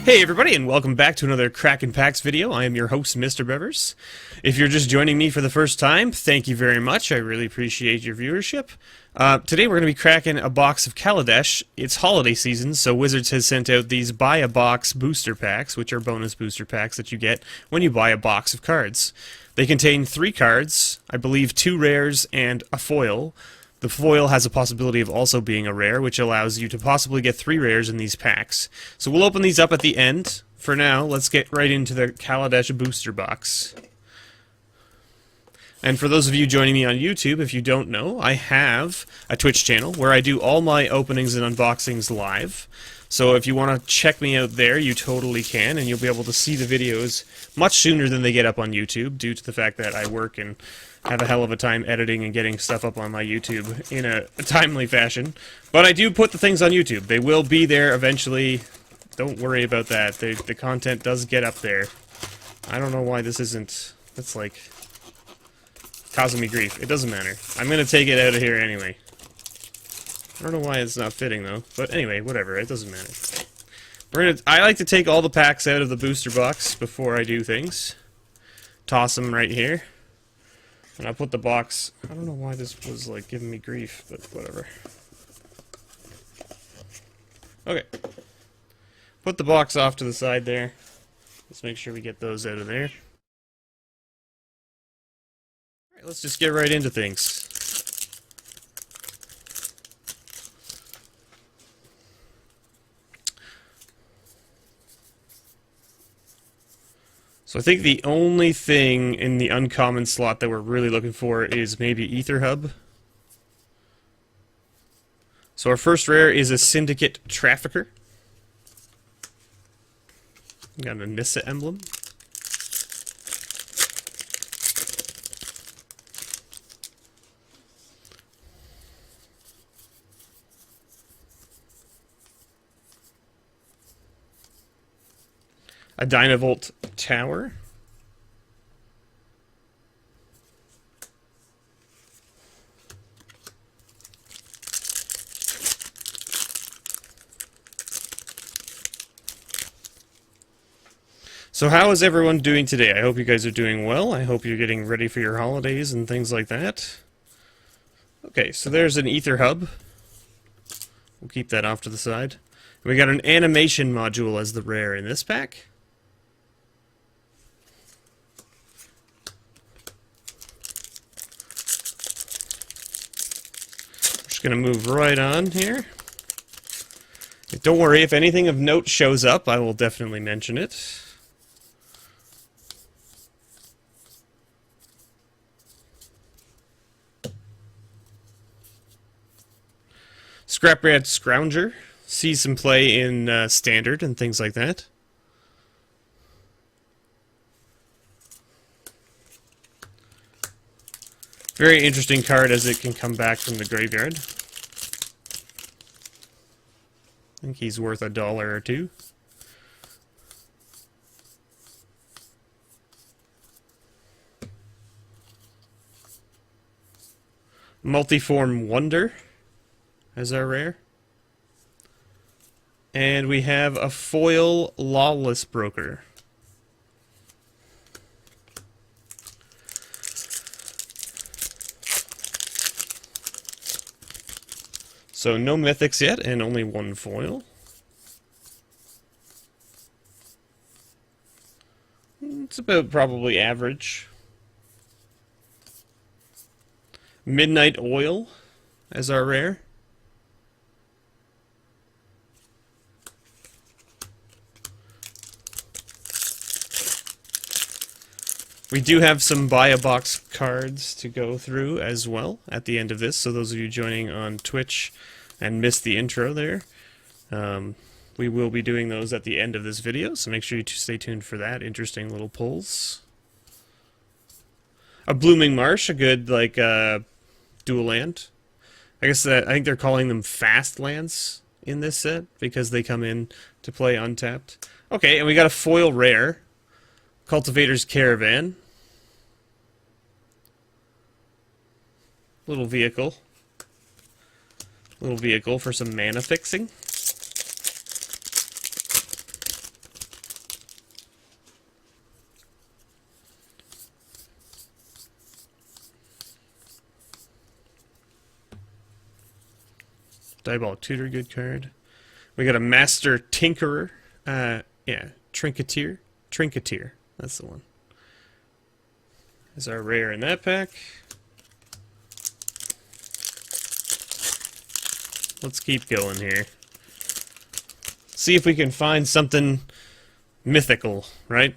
Hey everybody, and welcome back to another Crackin' Packs video. I am your host, MrBevers. If you're just joining me for the first time, thank you very much. I really appreciate your viewership. Today we're going to be cracking a box of Kaladesh. It's holiday season, so Wizards has sent out these buy-a-box booster packs, which are bonus booster packs that you get when you buy a box of cards. They contain 3 cards, I believe 2 rares, and a foil. The foil has a possibility of also being a rare, which allows you to possibly get 3 rares in these packs. So we'll open these up at the end. For now, let's get right into the Kaladesh booster box. And for those of you joining me on YouTube, if you don't know, I have a Twitch channel where I do all my openings and unboxings live. So if you want to check me out there, you totally can, and you'll be able to see the videos much sooner than they get up on YouTube, due to the fact that I work and have a hell of a time editing and getting stuff up on my YouTube in a timely fashion. But I do put the things on YouTube. They will be there eventually. Don't worry about that. The content does get up there. I don't know why this isn't... That's like... causing me grief. It doesn't matter. I'm going to take it out of here anyway. I don't know why it's not fitting though. But anyway, whatever. It doesn't matter. I like to take all the packs out of the booster box before I do things. Toss them right here. And I put the box... I don't know why this was, like, giving me grief, but whatever. Okay. Put the box off to the side there. Let's make sure we get those out of there. Alright, let's just get right into things. So I think the only thing in the uncommon slot that we're really looking for is maybe Ether Hub. So our first rare is a Syndicate Trafficker. Got an Nissa emblem. A Dynavolt Tower. So how is everyone doing today? I hope you guys are doing well. I hope you're getting ready for your holidays and things like that. Okay, so there's an Ether Hub. We'll keep that off to the side. We got an animation module as the rare in this pack. Going to move right on here. Don't worry, if anything of note shows up, I will definitely mention it. Scraprat Scrounger sees some play in Standard and things like that. Very interesting card as it can come back from the graveyard. I think he's worth $1 or $2. Multiform Wonder as our rare. And we have a foil Lawless Broker. So no mythics yet, and only 1 foil. It's about probably average. Midnight Oil as our rare. We do have some buy-a-box cards to go through as well at the end of this, so those of you joining on Twitch and missed the intro there, we will be doing those at the end of this video, so make sure you stay tuned for that. Interesting little pulls. A Blooming Marsh, a good, like, dual land. I guess I think they're calling them fast lands in this set because they come in to play untapped. Okay, and we got a foil rare, Cultivator's Caravan. Little vehicle for some mana fixing. Diabolic Tutor, good card. We got a Master Tinkerer. Yeah, Trinketeer. Trinketeer, that's the one. Is our rare in that pack. Let's keep going here. See if we can find something mythical, right?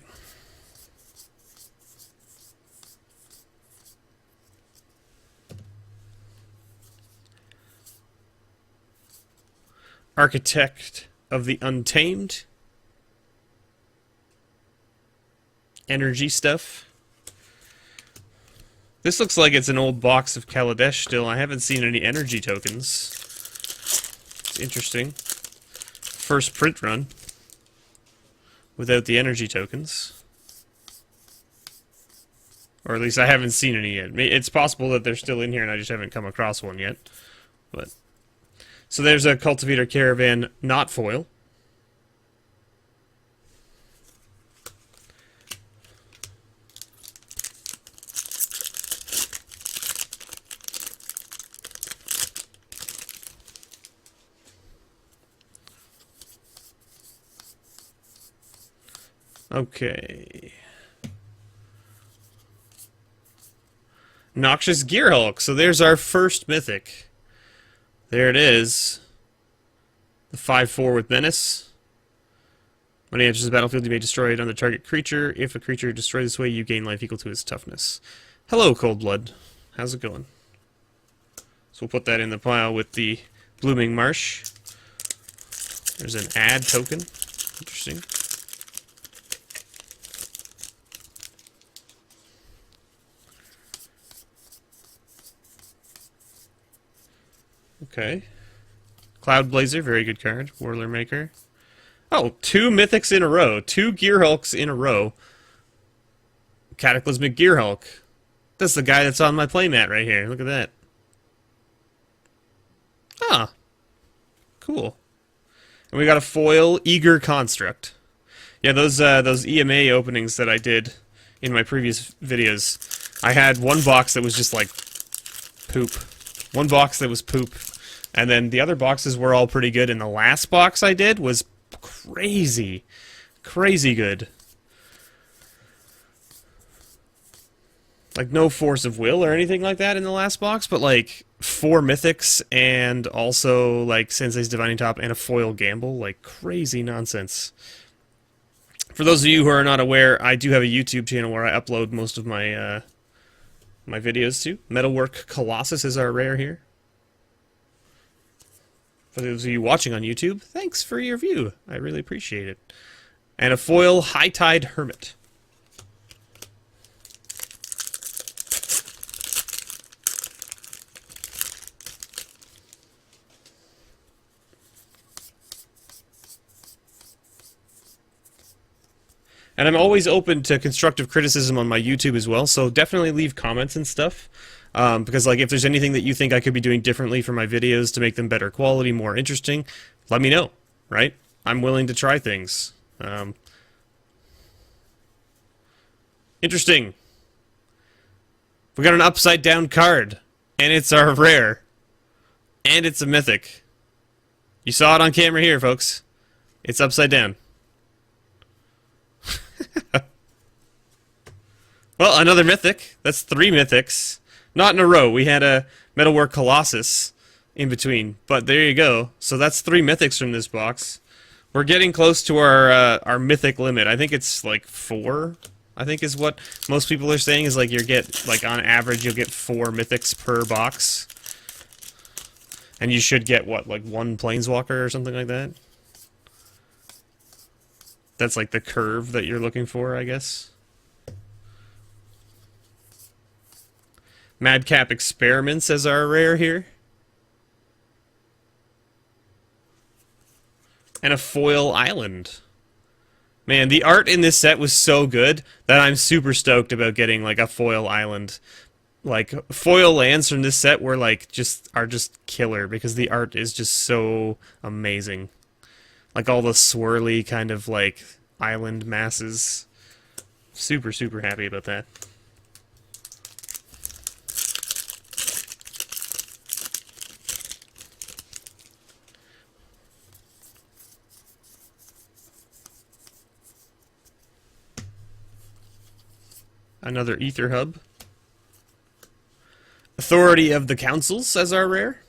Architect of the Untamed. Energy stuff. This looks like it's an old box of Kaladesh still. I haven't seen any energy tokens. It's interesting. First print run without the energy tokens. Or at least I haven't seen any yet. It's possible that they're still in here and I just haven't come across one yet. But so there's a Cultivator Caravan not foil. Okay. Noxious Gearhulk. So there's our first mythic. There it is. The 5/4 with Menace. When he enters the battlefield, you may destroy it on the target creature. If a creature destroyed this way, you gain life equal to its toughness. Hello, Cold Blood. How's it going? So we'll put that in the pile with the Blooming Marsh. There's an add token. Interesting. Okay. Cloud Blazer, very good card. Whirler Maker. Oh, 2 mythics in a row. 2 Gearhulks in a row. Cataclysmic Gearhulk. That's the guy that's on my playmat right here. Look at that. Ah. Cool. And we got a foil Eager Construct. Yeah, those EMA openings that I did in my previous videos, I had one box that was just like poop. One box that was poop. And then the other boxes were all pretty good, and the last box I did was crazy. Crazy good. Like, no Force of Will or anything like that in the last box, but like 4 mythics and also like Sensei's Divining Top and a foil Gamble. Like, crazy nonsense. For those of you who are not aware, I do have a YouTube channel where I upload most of my my videos to. Metalwork Colossus is our rare here. For those of you watching on YouTube, thanks for your view. I really appreciate it. And a foil High Tide Hermit. And I'm always open to constructive criticism on my YouTube as well, so definitely leave comments and stuff. Because like if there's anything that you think I could be doing differently for my videos to make them better quality, more interesting, let me know, right? I'm willing to try things. Interesting. We got an upside down card, and it's our rare, and it's a mythic. You saw it on camera here, folks. It's upside down. Well, another mythic. That's 3 mythics. Not in a row. We had a Metalwork Colossus in between. But there you go. So that's 3 mythics from this box. We're getting close to our mythic limit. I think it's like 4. I think is what most people are saying is like on average you'll get 4 mythics per box. And you should get what, like 1 Planeswalker or something like that? That's like the curve that you're looking for, I guess. Madcap Experiments as our rare here. And a foil island. Man, the art in this set was so good that I'm super stoked about getting like a foil island. Like foil lands from this set were like just killer because the art is just so amazing. Like all the swirly kind of like island masses. Super, super happy about that. Another Ether Hub. Authority of the Councils as our rare.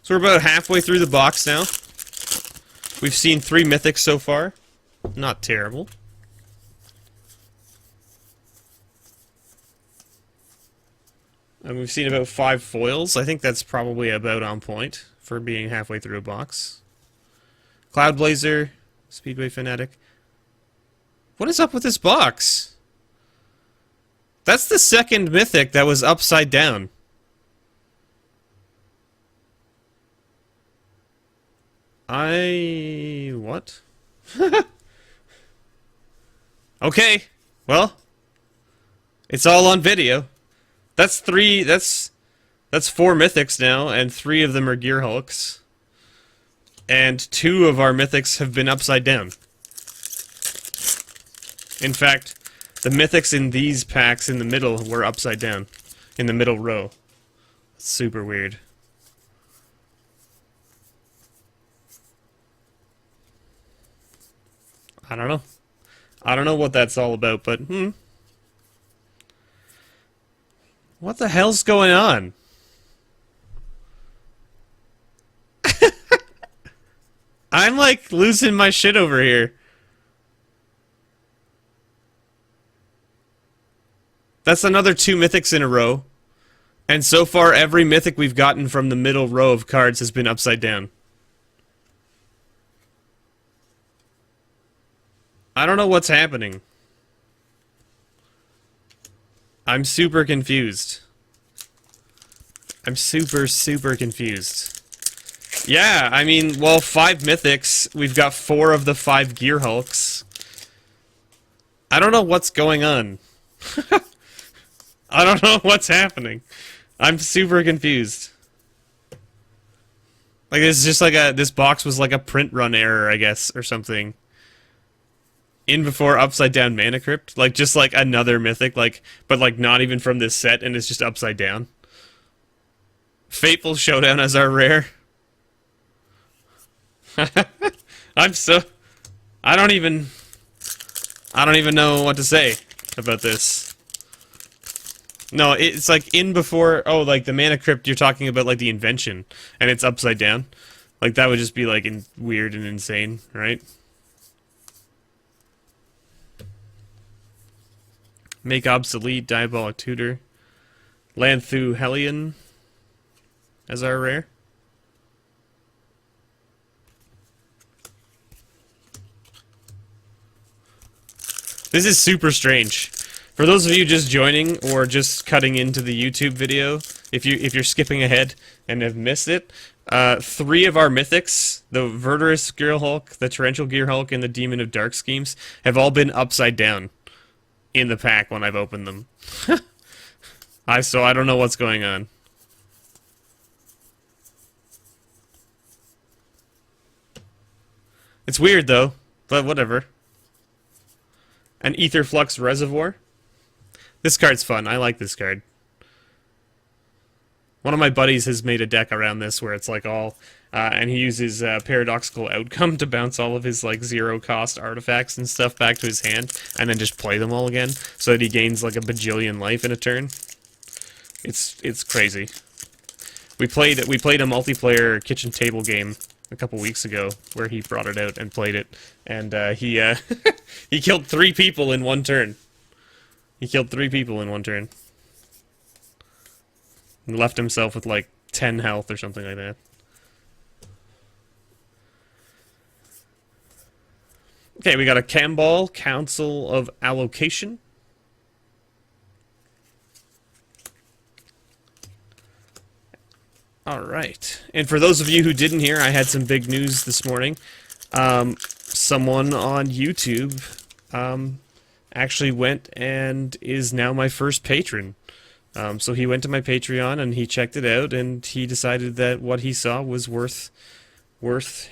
So we're about halfway through the box now. We've seen 3 mythics so far. Not terrible. And we've seen about 5 foils. I think that's probably about on point for being halfway through a box. Cloudblazer, Speedway Fanatic. What is up with this box? That's the second mythic that was upside down. What? Okay, well, it's all on video. That's 4 mythics now, and 3 of them are Gear Hulks. And 2 of our mythics have been upside down. In fact, the mythics in these packs in the middle were upside down. In the middle row. It's super weird. I don't know. I don't know what that's all about, but what the hell's going on? I'm like losing my shit over here. That's another 2 mythics in a row. And so far every mythic we've gotten from the middle row of cards has been upside down. I don't know what's happening. I'm super confused. I'm super, super confused. Yeah, I mean, well, 5 mythics. We've got 4 of the 5 Gear Hulks. I don't know what's going on. I don't know what's happening. I'm super confused. Like, it's just like this box was like a print run error, I guess, or something. In before upside down Mana Crypt, like just like another mythic, like but like not even from this set, and it's just upside down. Fateful Showdown as our rare. I don't even know what to say about this. No, it's like in before. Oh, like the Mana Crypt, you're talking about like the invention, and it's upside down. Like that would just be like weird and insane, right? Make obsolete Diabolic Tutor. Lanthu Hellion as our rare. This is super strange. For those of you just joining or just cutting into the YouTube video, if you're skipping ahead and have missed it, 3 of our mythics, the Verdurous Gear Hulk, the Torrential Gear Hulk, and the Demon of Dark Schemes, have all been upside down in the pack when I've opened them. So I don't know what's going on. It's weird though, but whatever. An Ether Flux Reservoir. This card's fun. I like this card. One of my buddies has made a deck around this where it's like all, and he uses Paradoxical Outcome to bounce all of his like 0-cost artifacts and stuff back to his hand, and then just play them all again, so that he gains like a bajillion life in a turn. It's crazy. We played a multiplayer kitchen table game a couple weeks ago where he brought it out and played it, and he he killed 3 people in one turn. He killed 3 people in one turn. And left himself with like 10 health or something like that. Okay, we got a Kambal, Council of Allocation. Alright. And for those of you who didn't hear, I had some big news this morning. Someone on YouTube actually went and is now my first patron. So he went to my Patreon and he checked it out and he decided that what he saw was worth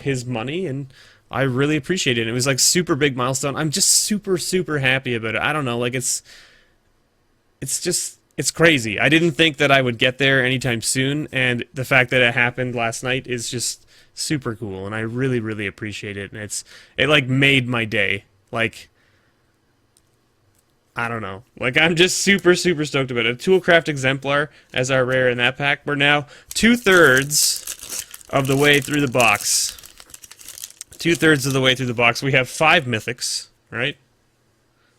his money, and I really appreciate it. It was like super big milestone. I'm just super happy about it. I don't know, like it's crazy. I didn't think that I would get there anytime soon, and the fact that it happened last night is just super cool, and I really appreciate it. And it like made my day. Like, I don't know. Like, I'm just super stoked about it. A Toolcraft Exemplar as our rare in that pack. We're now 2/3 of the way through the box. 2/3 of the way through the box. We have 5 mythics, right?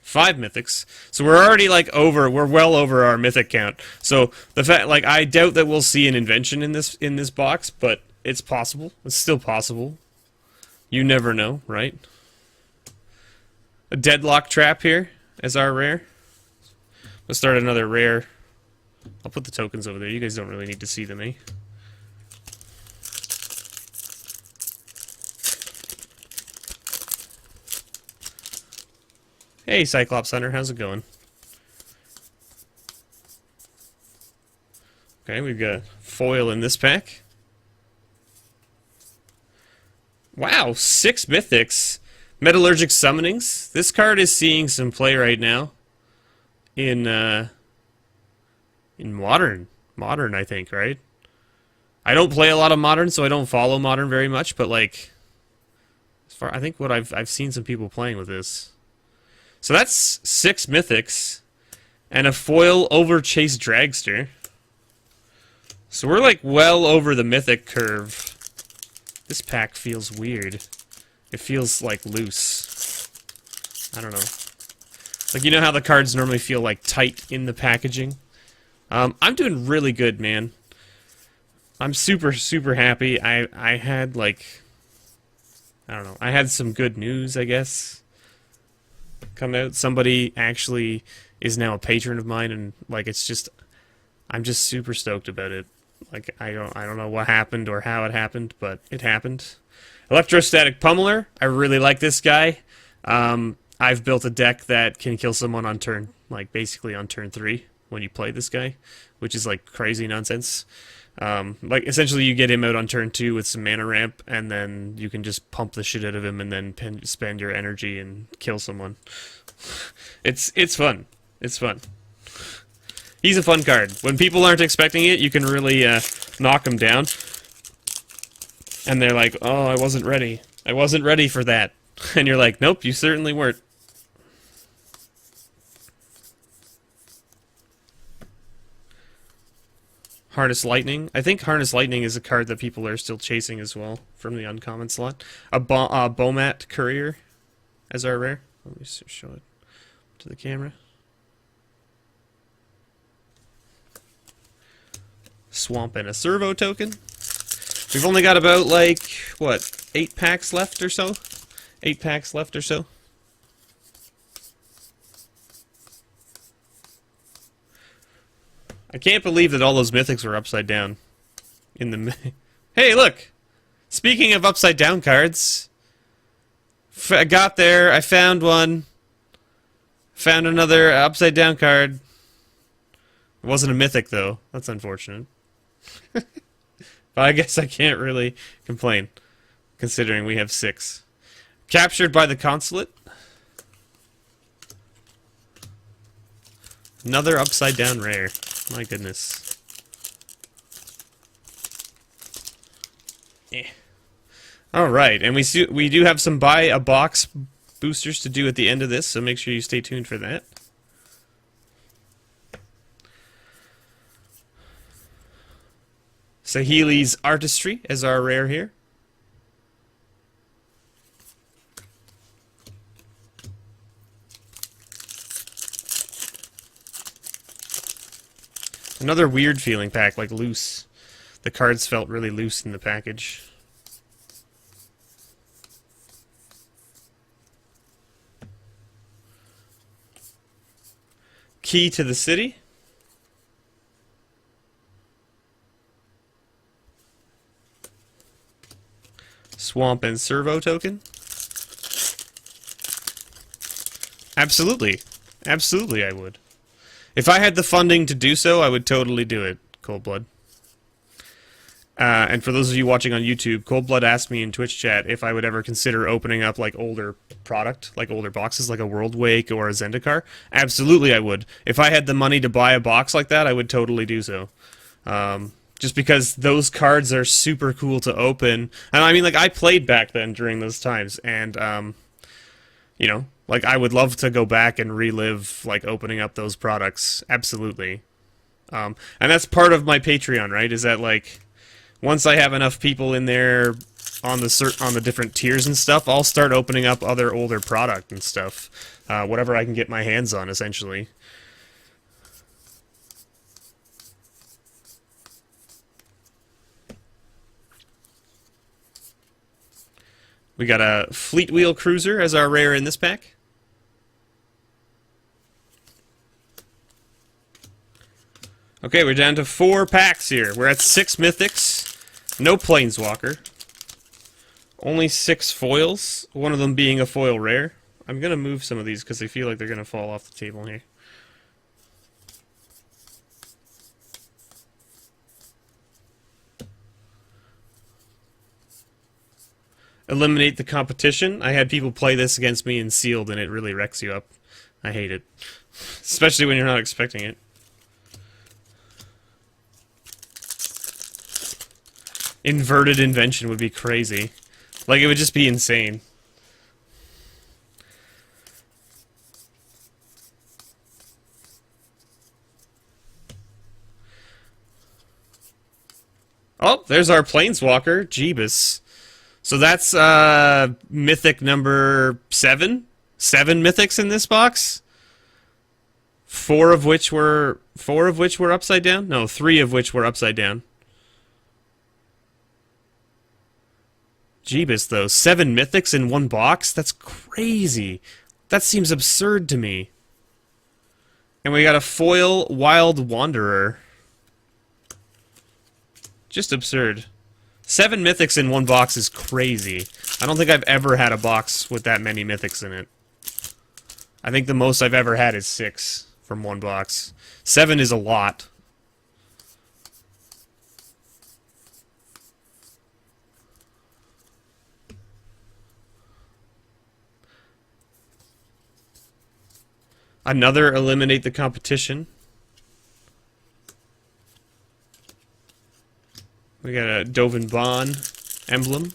5 mythics. So we're already like we're well over our mythic count. So the fact, like, I doubt that we'll see an invention in this box, but it's possible. It's still possible. You never know, right? A Deadlock Trap here as our rare. Let's start another rare. I'll put the tokens over there. You guys don't really need to see them, eh? Hey, Cyclops Hunter, how's it going? Okay, we've got foil in this pack. Wow, 6 mythics. Metallurgic Summonings. This card is seeing some play right now. In Modern. Modern, I think, right? I don't play a lot of Modern, so I don't follow Modern very much, but like, I think what I've seen some people playing with this. So that's 6 mythics and a foil Overchase Dragster. So we're like well over the mythic curve. This pack feels weird. It feels like loose. I don't know. Like, you know how the cards normally feel like tight in the packaging? I'm doing really good, man. I'm super happy. I had like, I don't know. I had some good news, I guess, come out. Somebody actually is now a patron of mine, and like, it's just, I'm just super stoked about it. Like, I don't know what happened or how it happened, but it happened. Electrostatic Pummeler. I really like this guy. I've built a deck that can kill someone on turn, like basically on turn 3 when you play this guy, which is like crazy nonsense. Like, essentially you get him out on turn 2 with some mana ramp, and then you can just pump the shit out of him and then spend your energy and kill someone. It's fun. It's fun. He's a fun card. When people aren't expecting it, you can really knock him down. And they're like, oh, I wasn't ready. I wasn't ready for that. And you're like, nope, you certainly weren't. Harness Lightning. I think Harness Lightning is a card that people are still chasing as well from the uncommon slot. A Bomat Courier as our rare. Let me show it to the camera. Swamp and a Servo token. We've only got about, like, what, 8 packs left or so? 8 packs left or so? I can't believe that all those mythics were upside down. In the... Hey, look! Speaking of upside down cards, I got there, I found one. Found another upside down card. It wasn't a mythic, though. That's unfortunate. But I guess I can't really complain, considering we have 6. Captured by the Consulate. Another upside down rare. My goodness. Yeah. Alright, and we do have some buy a box boosters to do at the end of this, so make sure you stay tuned for that. Saheeli's Artistry as our rare here. Another weird feeling pack, like loose. The cards felt really loose in the package. Key to the City. Swamp and Servo token? Absolutely. Absolutely I would. If I had the funding to do so, I would totally do it, Coldblood. And for those of you watching on YouTube, Coldblood asked me in Twitch chat if I would ever consider opening up like older product, like older boxes, like a World Wake or a Zendikar. Absolutely I would. If I had the money to buy a box like that, I would totally do so. Just because those cards are super cool to open. And I mean, like, I played back then during those times, and, you know, like, I would love to go back and relive, like, opening up those products. Absolutely. And that's part of my Patreon, right? Is that, like, once I have enough people in there on the different tiers and stuff, I'll start opening up other older product and stuff. Whatever I can get my hands on, essentially. We got a Fleet Wheel Cruiser as our rare in this pack. Okay, we're down to 4 packs here. We're at 6 mythics, no Planeswalker, only 6 foils, one of them being a foil rare. I'm going to move some of these because I feel like they're going to fall off the table here. Eliminate the competition. I had people play this against me in sealed, and it really wrecks you up. I hate it. Especially when you're not expecting it. Inverted invention would be crazy. Like, it would just be insane. Oh, there's our Planeswalker, Jeebus. So that's mythic number 7. 7 mythics in this box. 4 of which were upside down? No, 3 of which were upside down. Jeebus, though. 7 mythics in one box? That's crazy. That seems absurd to me. And we got a foil Wild Wanderer. Just absurd. 7 mythics in one box is crazy. I don't think I've ever had a box with that many mythics in it. I think the most I've ever had is 6 from one box. 7 is a lot. Another eliminate the competition. We got a Dovin Bond emblem.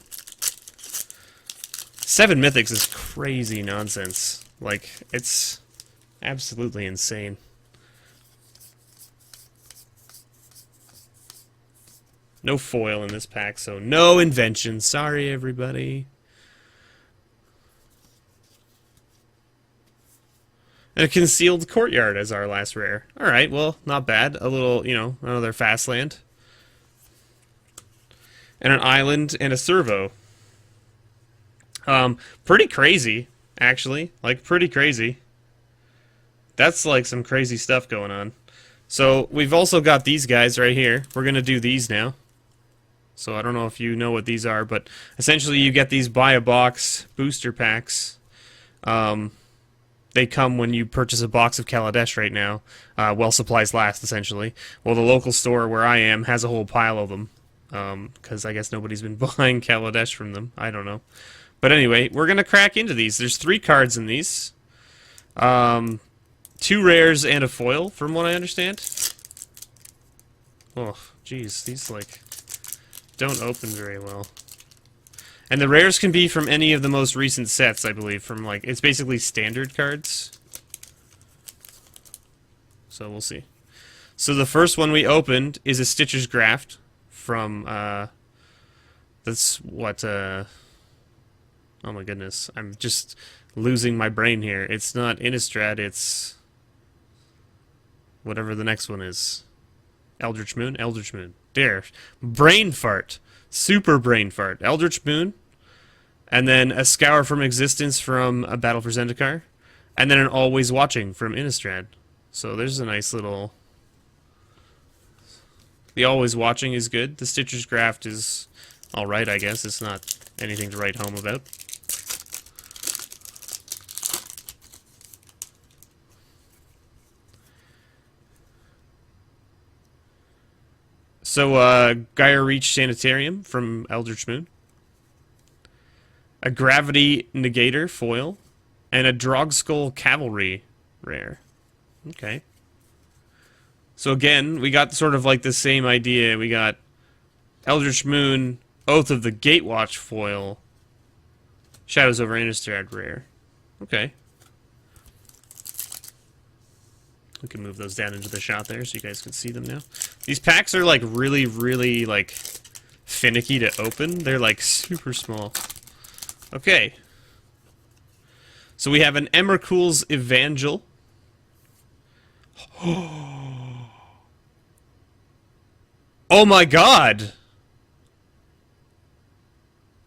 7 mythics is crazy nonsense. Like, it's absolutely insane. No foil in this pack, so no invention. Sorry, everybody. And a Concealed Courtyard as our last rare. Alright, well, not bad. A little, you know, another fast land. And an island and a servo. Pretty crazy, actually. Like, pretty crazy. That's like some crazy stuff going on. So, we've also got these guys right here. We're going to do these now. So, I don't know if you know what these are, but essentially you get these buy-a-box booster packs. They come when you purchase a box of Kaladesh right now. While supplies last, essentially. Well, the local store where I am has a whole pile of them. Because I guess nobody's been buying Kaladesh from them. I don't know. But anyway, we're going to crack into these. There's 3 cards in these. 2 rares and a foil, from what I understand. Oh, jeez. These, like, don't open very well. And the rares can be from any of the most recent sets, I believe. From, like, it's basically standard cards. So we'll see. So the first one we opened is a Stitcher's Graft. From, that's what, oh my goodness, I'm just losing my brain here. It's not Innistrad, it's whatever the next one is. Eldritch Moon? Eldritch Moon. There. Brain fart. Super brain fart. Eldritch Moon. And then a Scour from Existence from A Battle for Zendikar. And then an Always Watching from Innistrad. So there's a nice little... The Always Watching is good. The Stitcher's Graft is alright, I guess. It's not anything to write home about. So, Gaia Reach Sanitarium from Eldritch Moon. A Gravity Negator foil. And a Drogskull Cavalry rare. Okay. So again, we got sort of like the same idea. We got Eldritch Moon, Oath of the Gatewatch foil, Shadows over Innistrad rare. Okay. We can move those down into the shot there so you guys can see them now. These packs are like really, really like finicky to open. They're like super small. Okay. So we have an Emrakul's Evangel. Oh my god!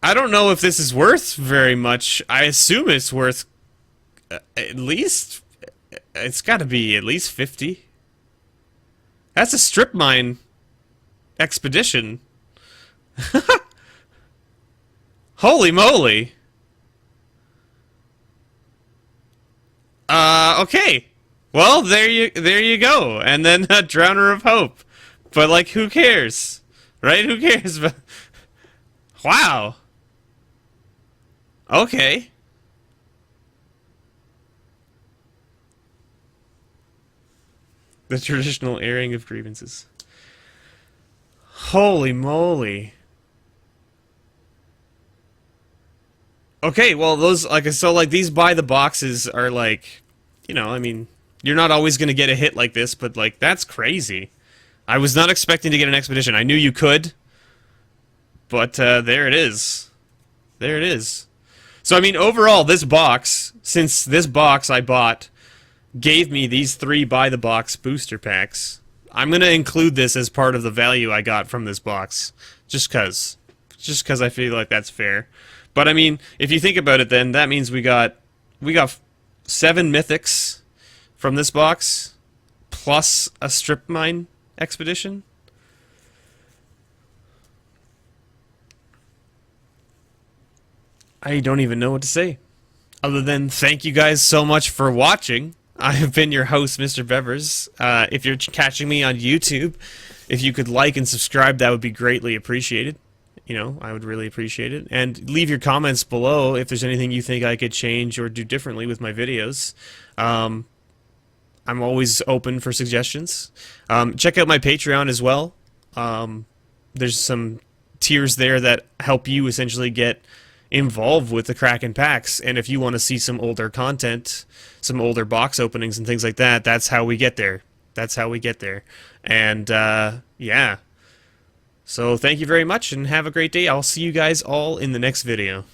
I don't know if this is worth very much. I assume it's worth at least... It's gotta be at least 50. That's a strip mine expedition. Holy moly! Okay. Well, there you go. And then a Drowner of Hope. But, like, who cares? Right? Who cares? Wow. Okay. The traditional airing of grievances. Holy moly. Okay, well, those, like, so, like, these buy the boxes are, like, you know, I mean, you're not always going to get a hit like this, but, like, that's crazy. I was not expecting to get an expedition. I knew you could, but, there it is. There it is. So, I mean, overall, this box, since this box I bought gave me these 3 buy-the-box booster packs, I'm going to include this as part of the value I got from this box, just 'cause I feel like that's fair. But, I mean, if you think about it then, that means we got 7 mythics from this box, plus a strip mine expedition. I don't even know what to say, other than thank you guys so much for watching. I have been your host, MrBevers. If you're catching me on YouTube, if you could like and subscribe, that would be greatly appreciated. You know, I would really appreciate it. And leave your comments below if there's anything you think I could change or do differently with my videos. I'm always open for suggestions. Check out my Patreon as well. There's some tiers there that help you essentially get involved with the Kraken packs. And if you want to see some older content, some older box openings and things like that, that's how we get there. That's how we get there. And, yeah. So thank you very much and have a great day. I'll see you guys all in the next video.